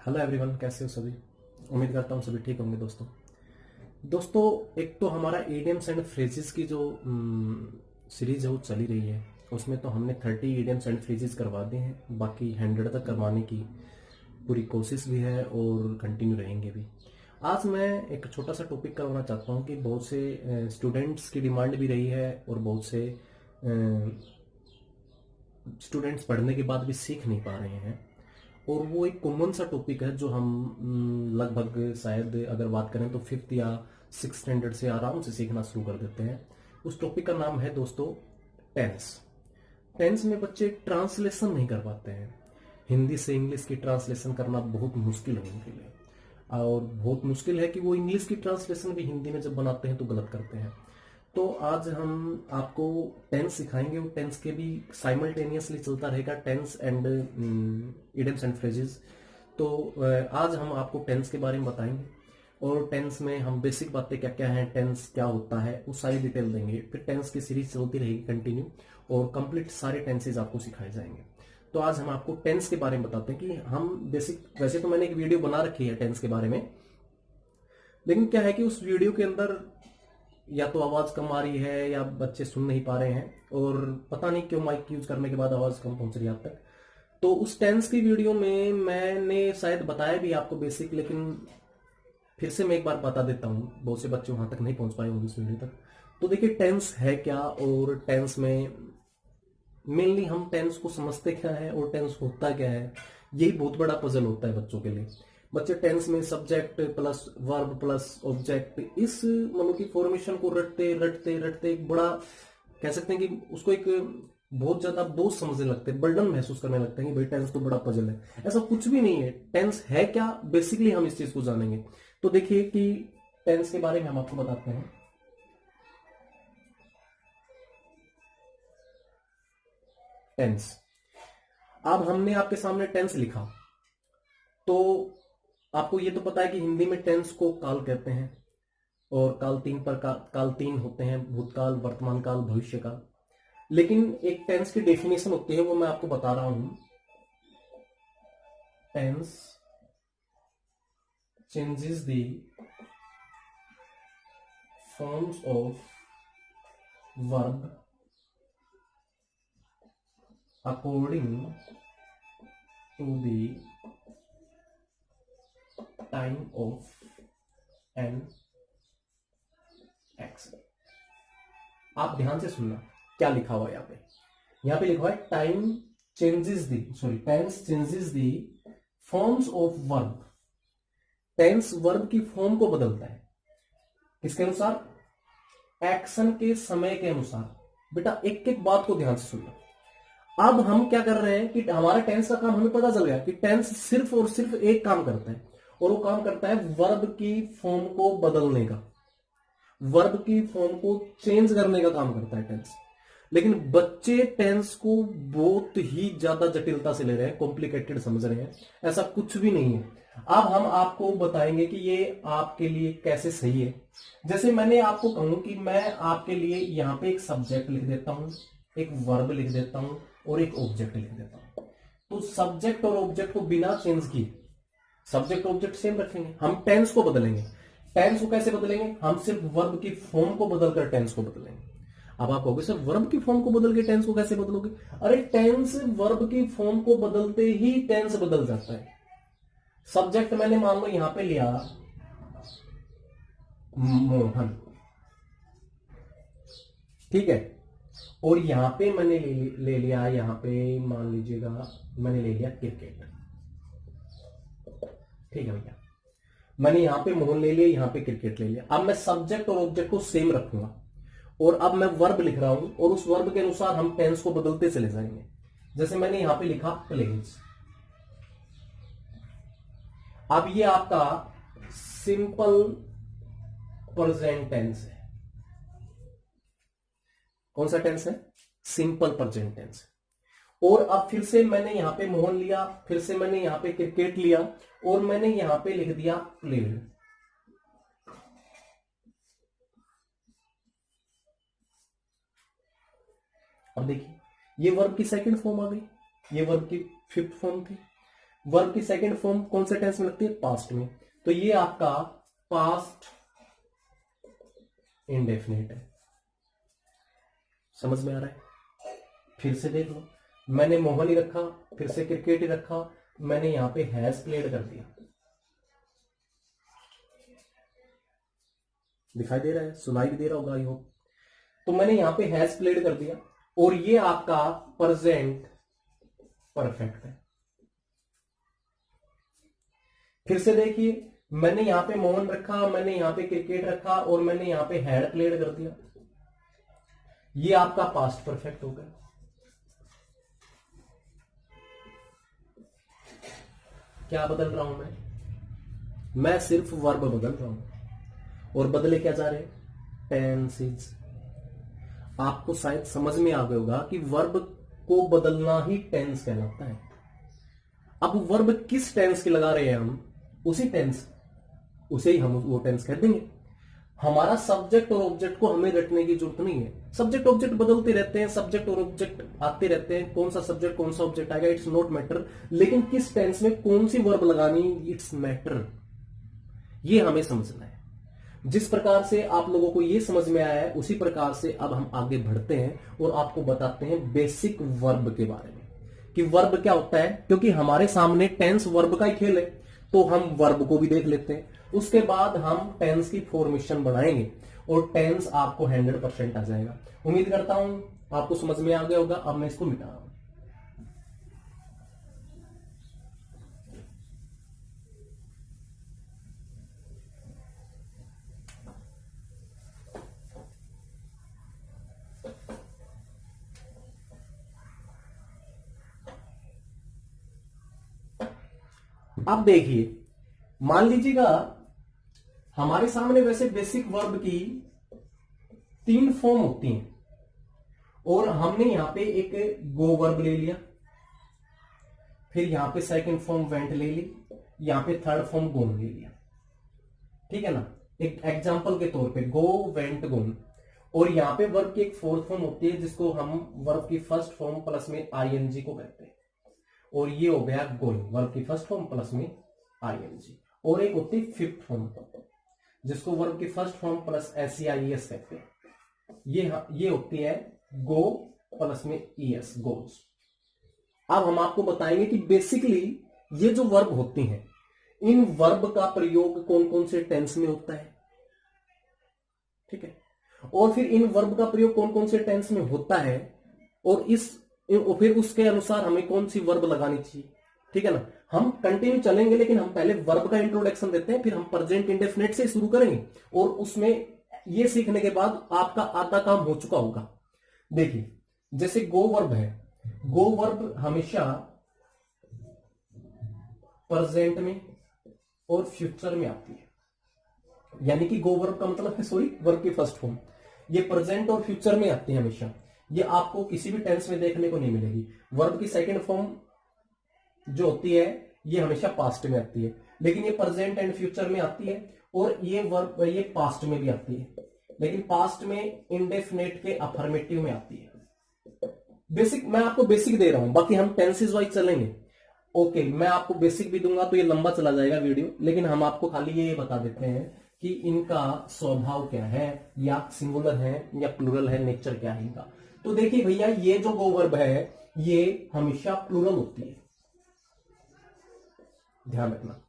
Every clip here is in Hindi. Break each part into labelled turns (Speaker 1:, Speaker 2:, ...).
Speaker 1: हेलो एवरीवन, कैसे हो सभी। उम्मीद करता हूँ सभी ठीक होंगे। दोस्तों एक तो हमारा इडियम्स एंड फ्रेजेस की जो सीरीज है वो चली रही है। उसमें तो हमने 30 इडियम्स एंड फ्रेजेस करवा दिए हैं, बाकी 100 तक करवाने की पूरी कोशिश भी है और कंटिन्यू रहेंगे भी। आज मैं एक छोटा सा टॉपिक करवाना चाहता हूँ कि बहुत से स्टूडेंट्स की डिमांड भी रही है और बहुत से स्टूडेंट्स पढ़ने के बाद भी सीख नहीं पा रहे हैं। और वो एक कॉमन सा टॉपिक है जो हम लगभग शायद अगर बात करें तो फिफ्थ या सिक्स स्टैंडर्ड से आराम से सीखना शुरू कर देते हैं। उस टॉपिक का नाम है दोस्तों टेंस। टेंस में बच्चे ट्रांसलेशन नहीं कर पाते हैं। हिंदी से इंग्लिश की ट्रांसलेशन करना बहुत मुश्किल है उनके लिए, और बहुत मुश्किल है कि वो इंग्लिश की ट्रांसलेशन भी हिंदी में जब बनाते हैं तो गलत करते हैं। तो आज हम आपको टेंस सिखाएंगे और टेंस के भी साइमल्टेनियसली चलता रहेगा tense and idioms and phrases. तो आज हम आपको टेंस के बारे में बताएंगे और टेंस में हम बेसिक बातें क्या क्या हैं, टेंस क्या होता है, वो सारी डिटेल देंगे। फिर टेंस की सीरीज चलती रहेगी कंटिन्यू और कंप्लीट सारे टेंसेज आपको सिखाए जाएंगे। तो आज हम आपको टेंस के बारे में बताते हैं कि हम बेसिक, वैसे तो मैंने एक वीडियो बना रखी है टेंस के बारे में, लेकिन क्या है कि उस वीडियो के अंदर या तो आवाज कम आ रही है या बच्चे सुन नहीं पा रहे हैं, और पता नहीं क्यों माइक यूज करने के बाद आवाज कम पहुंच रही है आप तक। तो उस टेंस की वीडियो में मैंने शायद बताया भी आपको बेसिक, लेकिन फिर से मैं एक बार बता देता हूँ, बहुत से बच्चे वहां तक नहीं पहुंच पाए होंगे उस वीडियो तक। तो देखिए टेंस है क्या, और टेंस में मेनली हम टेंस को समझते क्या है और टेंस होता क्या है, यही बहुत बड़ा पजल होता है बच्चों के लिए। बच्चे टेंस में subject plus verb plus object, इस मतलब की फॉर्मेशन को रटते रटते रटते एक बड़ा, कह सकते हैं कि उसको एक बहुत ज्यादा बोझ समझने लगते हैं, बर्डन महसूस करने लगते हैं कि भाई टेंस तो बड़ा पजल है। ऐसा कुछ भी नहीं है। टेंस है क्या, बेसिकली हम इस चीज को जानेंगे। तो देखिए कि टेंस के बारे में हम आपको बताते हैं। टेंस, अब हमने आपके सामने टेंस लिखा तो आपको ये तो पता है कि हिंदी में टेंस को काल कहते हैं, और काल तीन प्रकार, काल तीन होते हैं, भूतकाल, वर्तमान काल, भविष्य काल। लेकिन एक टेंस की डेफिनेशन होती है, वो मैं आपको बता रहा हूं। Tense changes the forms of verb according to the time of an action. आप ध्यान से सुनना क्या लिखा हुआ है यहाँ पे। यहाँ पे लिखा हुआ है time changes the, sorry, tense changes the forms of verb. Tense verb की फॉर्म को बदलता है, किसके अनुसार? एक्शन के समय के अनुसार। बेटा एक एक बात को ध्यान से सुनना। अब हम क्या कर रहे हैं कि हमारा टेंस का काम हमें पता चल गया कि टेंस सिर्फ और सिर्फ एक काम करता है, और वो काम करता है वर्ब की फॉर्म को बदलने का, वर्ब की फॉर्म को चेंज करने का काम करता है टेंस। लेकिन बच्चे टेंस को बहुत ही ज्यादा जटिलता से ले रहे हैं, कॉम्प्लिकेटेड समझ रहे हैं। ऐसा कुछ भी नहीं है। अब हम आपको बताएंगे कि ये आपके लिए कैसे सही है। जैसे मैंने आपको कहूं कि मैं आपके लिए यहां पे एक सब्जेक्ट लिख देता हूं, एक वर्ब लिख देता हूं और एक ऑब्जेक्ट लिख देता हूं। तो सब्जेक्ट और ऑब्जेक्ट को बिना चेंज किए, सब्जेक्ट ऑब्जेक्ट सेम रखेंगे, हम टेंस को बदलेंगे। टेंस को कैसे बदलेंगे? हम सिर्फ वर्ब की फॉर्म को बदलकर टेंस को बदलेंगे। अब आप कहोगे सर वर्ब की फॉर्म को बदल के टेंस को कैसे बदलोगे? अरे टेंस वर्ब की फॉर्म को बदलते ही टेंस बदल जाता है। सब्जेक्ट मैंने मान लो यहां पे लिया मोहन, ठीक है, और यहां पे मैंने ले लिया, यहां पे मान लीजिएगा मैंने ले लिया क्रिकेट, ठीक है भैया। मैंने यहां पे मोहन ले लिया, यहां पे क्रिकेट ले लिया। अब मैं सब्जेक्ट और ऑब्जेक्ट को सेम रखूंगा, और अब मैं वर्ब लिख रहा हूं, और उस वर्ब के अनुसार हम टेंस को बदलते चले जाएंगे। जैसे मैंने यहां पे लिखा प्लेज। अब ये आपका सिंपल प्रेजेंट टेंस है। कौन सा टेंस है? Simple present tense. और अब फिर से मैंने यहां पे मोहन लिया, फिर से मैंने यहां पे क्रिकेट लिया, और मैंने यहां पे लिख दिया प्लेड। अब देखिए ये वर्ब की सेकंड फॉर्म आ गई, ये वर्ब की फिफ्थ फॉर्म थी। वर्ब की सेकंड फॉर्म कौन से टेंस में लगती है? पास्ट में। तो ये आपका पास्ट इंडेफिनिट है। समझ में आ रहा है? फिर से देख लो, मैंने मोहन ही रखा, फिर से क्रिकेट ही रखा, मैंने यहां पे हैज प्लेड कर दिया। दिखाई दे रहा है? सुनाई भी दे रहा होगा आई होप। तो मैंने यहां पे हैज प्लेड कर दिया और ये आपका प्रेजेंट परफेक्ट है। फिर से देखिए, मैंने यहां पे मोहन रखा, मैंने यहां पे क्रिकेट रखा और मैंने यहां पे हैड प्लेड कर दिया। ये आपका पास्ट परफेक्ट हो गया। क्या बदल रहा हूं मैं सिर्फ वर्ब बदल रहा हूं और बदले क्या जा रहे हैं? टेंसेस। आपको शायद समझ में आ गया होगा कि वर्ब को बदलना ही टेंस कहलाता है। अब वर्ब किस टेंस की लगा रहे हैं हम, उसी टेंस, उसे ही हम वो टेंस कह देंगे। हमारा सब्जेक्ट और ऑब्जेक्ट को हमें रटने की जरूरत नहीं है। सब्जेक्ट ऑब्जेक्ट बदलते रहते हैं, सब्जेक्ट और ऑब्जेक्ट आते रहते हैं, कौन सा सब्जेक्ट कौन सा ऑब्जेक्ट आएगा इट्स नॉट मैटर, लेकिन किस टेंस में कौन सी वर्ब लगानी इट्स मैटर। ये हमें समझना है। जिस प्रकार से आप लोगों को ये समझ में आया है उसी प्रकार से अब हम आगे बढ़ते हैं और आपको बताते हैं बेसिक वर्ब के बारे में कि वर्ब क्या होता है। क्योंकि हमारे सामने टेंस वर्ब का ही खेल है तो हम वर्ब को भी देख लेते हैं। उसके बाद हम टेंस की फॉर्मेशन बढ़ाएंगे और टेंस आपको 100% आ जाएगा। उम्मीद करता हूं आपको समझ में आ गया होगा। अब मैं इसको मिटा रहा हूं। अब देखिए, मान लीजिएगा हमारे सामने वैसे बेसिक वर्ब की 3 फॉर्म होती हैं और हमने यहां पे एक गो वर्ब ले लिया, फिर यहां पे सेकंड फॉर्म वेंट ले ली, यहां पे थर्ड फॉर्म गोन ले लिया। ठीक है ना? एक एग्जांपल के तौर पे गो वेंट गोन। और यहां पे वर्ब की एक फोर्थ फॉर्म होती है जिसको हम वर्ब की फर्स्ट फॉर्म प्लस में आईएनजी को कहते हैं। और ये हो गया गोइंग, वर्ब की फर्स्ट फॉर्म प्लस में आईएनजी। और एक होती है फिफ्थ फॉर्म जिसको वर्ब की फर्स्ट फॉर्म प्लस एसईआईएस कहते हैं। ये होती है गो प्लस में ईएस, गोज। अब हम आपको बताएंगे कि बेसिकली ये जो वर्ब होती हैं, इन वर्ब का प्रयोग कौन कौन से टेंस में होता है। ठीक है? और फिर इन वर्ब का प्रयोग कौन कौन से टेंस में होता है और फिर उसके अनुसार हमें कौन सी वर्ब लगानी चाहिए। ठीक है ना? हम कंटिन्यू चलेंगे लेकिन हम पहले वर्ब का इंट्रोडक्शन देते हैं, फिर हम प्रेजेंट इंडेफिनिट से शुरू करेंगे और उसमें ये सीखने के बाद आपका आधा काम हो चुका होगा। देखिए, जैसे गो वर्ब है, गो वर्ब हमेशा प्रेजेंट में और फ्यूचर में आती है। यानी कि गो वर्ब का मतलब है, सॉरी, वर्ब की फर्स्ट फॉर्म ये प्रेजेंट और फ्यूचर में आती है हमेशा। ये आपको किसी भी टेंस में देखने को नहीं मिलेगी। वर्ब की सेकंड फॉर्म जो होती है ये हमेशा पास्ट में आती है, लेकिन ये प्रेजेंट एंड फ्यूचर में आती है। और ये वर्ब ये पास्ट में भी आती है, लेकिन पास्ट में इंडेफिनेट के अफर्मेटिव में आती है। बेसिक मैं आपको बेसिक दे रहा हूं, बाकी हम टेंसेस वाइज चलेंगे। ओके, मैं आपको बेसिक भी दूंगा तो ये लंबा चला जाएगा वीडियो, लेकिन हम आपको खाली ये बता देते हैं कि इनका स्वभाव क्या है, या सिंगुलर है या प्लूरल है, नेचर क्या है इनका। तो देखिए भैया, ये जो गो वर्ब है ये हमेशा प्लूरल होती है, ध्यान रखना।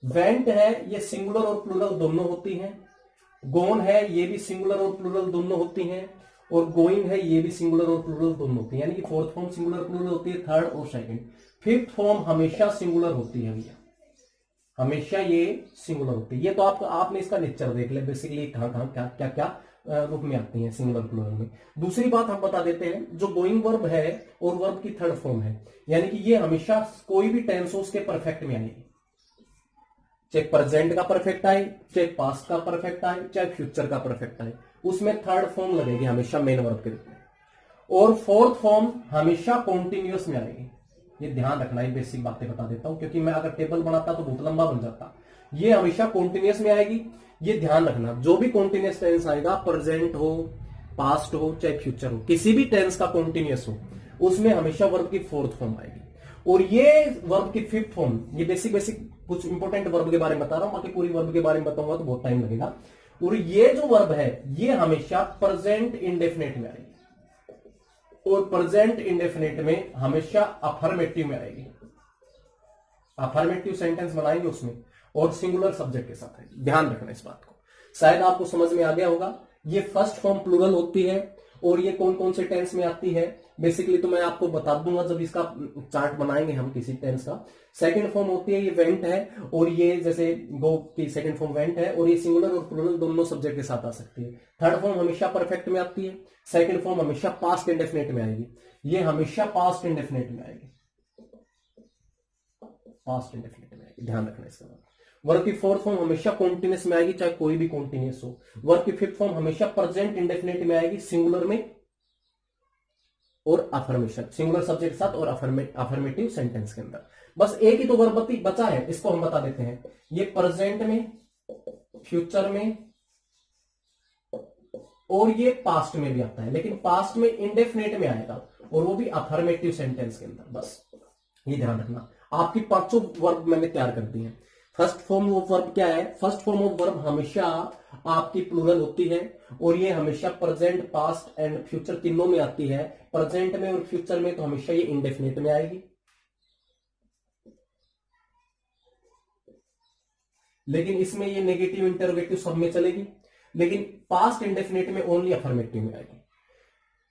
Speaker 1: वेंट है ये सिंगुलर और प्लूरल दोनों होती हैं। गोन है ये भी सिंगुलर और प्लूरल दोनों होती हैं। और गोइंग है ये भी सिंगुलर और प्लूरल दोनों होती है। यानी कि फोर्थ फॉर्म सिंगुलर प्लूरल होती है, थर्ड और सेकंड। फिफ्थ फॉर्म हमेशा सिंगुलर होती है भैया, हमेशा ये सिंगुलर होती है। ये तो आपने इसका नेचर देख लिया बेसिकली, कहां क्या क्या रूप में आती है सिंगुलर प्लूरल में। दूसरी बात हम बता देते हैं, जो गोइंग वर्ब है और वर्ब की थर्ड फॉर्म है, यानी कि ये हमेशा कोई भी टेंस हो उसके परफेक्ट में आएगी। चाहे प्रेजेंट का परफेक्ट आए, चाहे पास्ट का परफेक्ट आए, चाहे फ्यूचर का परफेक्ट आए, उसमें थर्ड फॉर्म लगेगी हमेशा मेन वर्ब के रूप में। और फोर्थ फॉर्म हमेशा कॉन्टिन्यूअस में आएगी। ये ध्यान रखना, ये बेसिक बातें बता देता हूं, क्योंकि मैं अगर टेबल बनाता तो बहुत लंबा बन जाता। ये हमेशा कॉन्टिन्यूअस में आएगी। ये ध्यान रखना, जो भी कॉन्टिन्यूअस टेंस आएगा, प्रेजेंट हो, पास्ट हो, चाहे फ्यूचर हो, किसी भी टेंस का कॉन्टिन्यूअस हो, उसमें हमेशा वर्ब की फोर्थ फॉर्म आएगी। और ये वर्ब की फिफ्थ फॉर्म, ये बेसिक बेसिक कुछ इंपॉर्टेंट वर्ब के बारे में बता रहा हूं, बाकी पूरी वर्ब के बारे में बताऊंगा तो बहुत टाइम लगेगा। और ये जो वर्ब है ये हमेशा प्रेजेंट इंडेफिनेट में आएगी, और प्रेजेंट इंडेफिनेट में हमेशा अफर्मेटिव में आएगी। अफर्मेटिव सेंटेंस बनाएंगे उसमें, और सिंगुलर सब्जेक्ट के साथ है। ध्यान रखना इस बात को, शायद आपको समझ में आ गया होगा। ये फर्स्ट फॉर्म प्लूरल होती है, और ये कौन कौन से टेंस में आती है बेसिकली तो मैं आपको बता दूंगा जब इसका चार्ट बनाएंगे हम किसी टेंस का। सेकंड फॉर्म होती है ये वेंट है, और ये जैसे गो की सेकंड फॉर्म वेंट है, और ये सिंगुलर और प्लूरल दोनों सब्जेक्ट के साथ आ सकती है। थर्ड फॉर्म हमेशा परफेक्ट में आती है। सेकंड फॉर्म हमेशा पास्ट इंडेफिनिट में आएगी, ये हमेशा पास्ट इंडेफिनिट में आएगी, पास्ट इंडेफिनिट में आएगी, ध्यान रखना इसका। वर्ब की फोर्थ फॉर्म हमेशा कॉन्टिन्यूस में आएगी, चाहे कोई भी कॉन्टिन्यूस हो। वर्ब की फिफ्थ फॉर्म हमेशा प्रेजेंट इंडेफिनिट में आएगी, सिंगुलर में और अफर्मेशन, सिंगुलर सब्जेक्ट के साथ और अफर्मेटिव सेंटेंस के अंदर। बस एक ही तो वर्ब बचा है, इसको हम बता देते हैं। ये प्रेजेंट में, फ्यूचर में और ये पास्ट में भी आता है, लेकिन पास्ट में इंडेफिनिट में आएगा, और वो भी अफर्मेटिव सेंटेंस के अंदर। बस ये ध्यान रखना। आपकी पांचों वर्ब मैंने तैयार कर दी है। फर्स्ट फॉर्म ऑफ वर्ब क्या है? फर्स्ट फॉर्म ऑफ वर्ब हमेशा आपकी प्लूरल होती है, और ये हमेशा प्रेजेंट, पास्ट एंड फ्यूचर तीनों में आती है। प्रेजेंट में और फ्यूचर में तो हमेशा ये इंडेफिनिट में आएगी, लेकिन इसमें ये नेगेटिव, इंटरोगेटिव सब में चलेगी, लेकिन पास्ट इंडेफिनिट में ओनली अफर्मेटिव में आएगी।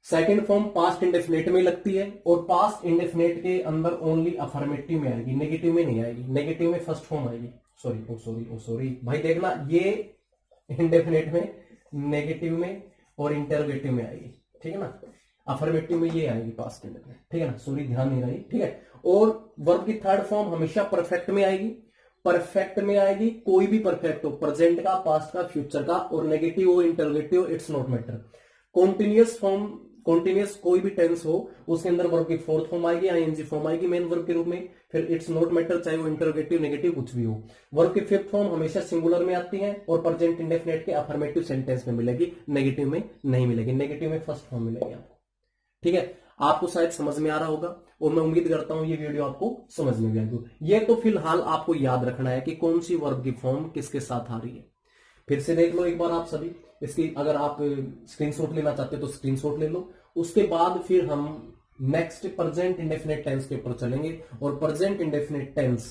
Speaker 1: सेकंड फॉर्म पास्ट इंडेफिनिट में लगती है, और पास्ट इंडेफिनिट के अंदर ओनली अफर्मेटिव में आएगी, नेगेटिव में नहीं आएगी। नेगेटिव में फर्स्ट फॉर्म आएगी। सॉरी भाई, देखना ये इंडेफिनिट में, नेगेटिव में और इंटरोगेटिव में आएगी, ठीक है ना। अफर्मेटिव में ये आएगी पास्ट इंडेफिनिट, ठीक है ना। सॉरी, ध्यान नहीं रही, ठीक है। और वर्ब की थर्ड फॉर्म हमेशा परफेक्ट में आएगी। परफेक्ट में आएगी, कोई भी परफेक्ट हो, प्रेजेंट का, पास्ट का, फ्यूचर का, और नेगेटिव हो, interrogative, it's not matter. Continuous form, continuous कोई भी टेंस हो, उसके अंदर वर्ब की फोर्थ फॉर्म आएगी, आईएनजी फॉर्म आएगी मेन वर्ब के रूप में। फिर इट्स नॉट मैटर, चाहे वो इंटरोगेटिव, नेगेटिव कुछ भी हो। वर्ब की फिफ्थ फॉर्म हमेशा सिंगुलर में आती है, और प्रेजेंट इंडेफिनिट के अफर्मेटिव सेंटेंस में मिलेगी, नेगेटिव में नहीं मिलेगी। नेगेटिव में फर्स्ट फॉर्म मिलेगी आपको, ठीक है। आपको शायद समझ में आ रहा होगा, और मैं उम्मीद करता हूं ये वीडियो आपको समझ में भी आएगी। ये तो फिलहाल आपको याद रखना है कि कौन सी वर्ब की फॉर्म किसके साथ आ रही है। फिर से देख लो एक बार आप सभी इसकी, अगर आप स्क्रीनशॉट लेना चाहते हो तो स्क्रीनशॉट ले लो। उसके बाद फिर हम नेक्स्ट प्रेजेंट इंडेफिनिट टेंस के ऊपर चलेंगे, और प्रेजेंट इंडेफिनिट टेंस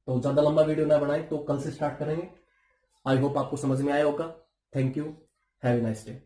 Speaker 1: तो ज्यादा लंबा वीडियो ना बनाए, तो कल से स्टार्ट करेंगे। आई होप आपको समझ में आया होगा। Thank you, have a nice day.